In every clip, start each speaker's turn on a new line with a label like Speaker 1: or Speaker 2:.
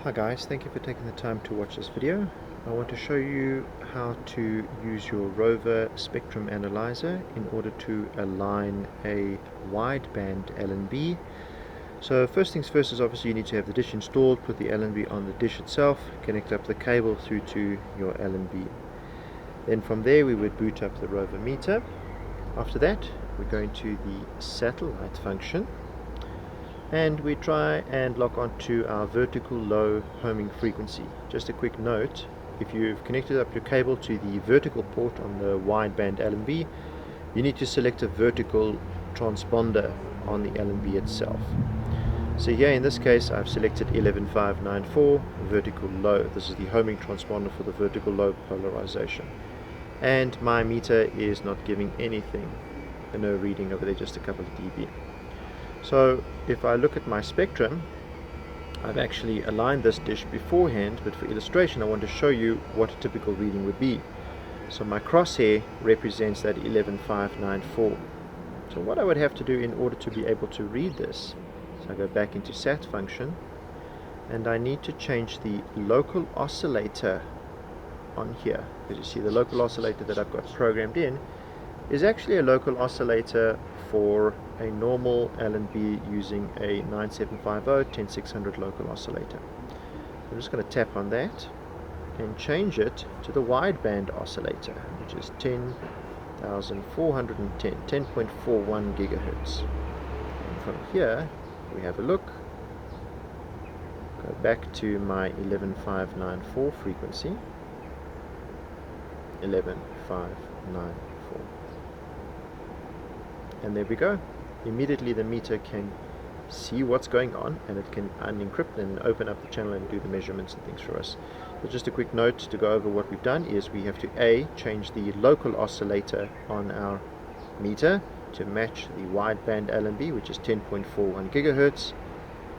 Speaker 1: Hi guys, thank you for taking the time to watch this video. I want to show you how to use your Rover spectrum analyzer in order to align a wideband LNB. So first things first is obviously you need to have the dish installed, put the LNB on the dish itself, connect up the cable through to your LNB. Then from there we would boot up the Rover meter. After that we go into the satellite function and we try and lock onto our vertical low homing frequency. Just a quick note, if you've connected up your cable to the vertical port on the wideband LNB, you need to select a vertical transponder on the LNB itself. So here in this case I've selected 11594 vertical low. This is the homing transponder for the vertical low polarization. And my meter is not giving anything, no reading over there, just a couple of dB. So if I look at my spectrum, I've actually aligned this dish beforehand, but for illustration I want to show you what a typical reading would be. So my crosshair represents that 11594. So what I would have to do in order to be able to read this, so I go back into sat function, and I need to change the local oscillator on here. Because you see the local oscillator that I've got programmed in is actually a local oscillator for a normal LNB using a 9750 10600 local oscillator. I'm just going to tap on that and change it to the wideband oscillator, which is 10,410, 10.41 gigahertz. And from here we have a look, go back to my 11594 frequency, 11594. And there we go. Immediately the meter can see what's going on, and it can unencrypt and open up the channel and do the measurements and things for us. So just a quick note to go over what we've done is we have to change the local oscillator on our meter to match the wideband LNB, which is 10.41 gigahertz,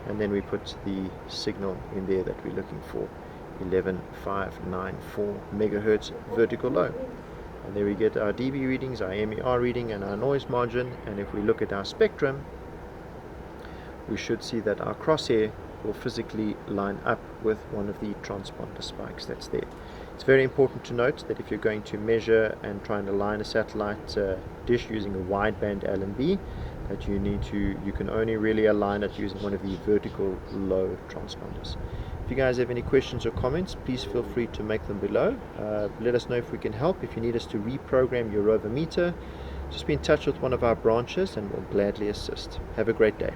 Speaker 1: and then we put the signal in there that we're looking for, 11594 megahertz vertical low. And there we get our dB readings, our MER reading, and our noise margin. And if we look at our spectrum, we should see that our crosshair will physically line up with one of the transponder spikes that's there. It's very important to note that if you're going to measure and try and align a satellite dish using a wideband LNB, that you can only really align it using one of the vertical low transponders. If you guys have any questions or comments, please feel free to make them below. Let us know if we can help. If you need us to reprogram your Rover meter, just be in touch with one of our branches and we'll gladly assist. Have a great day.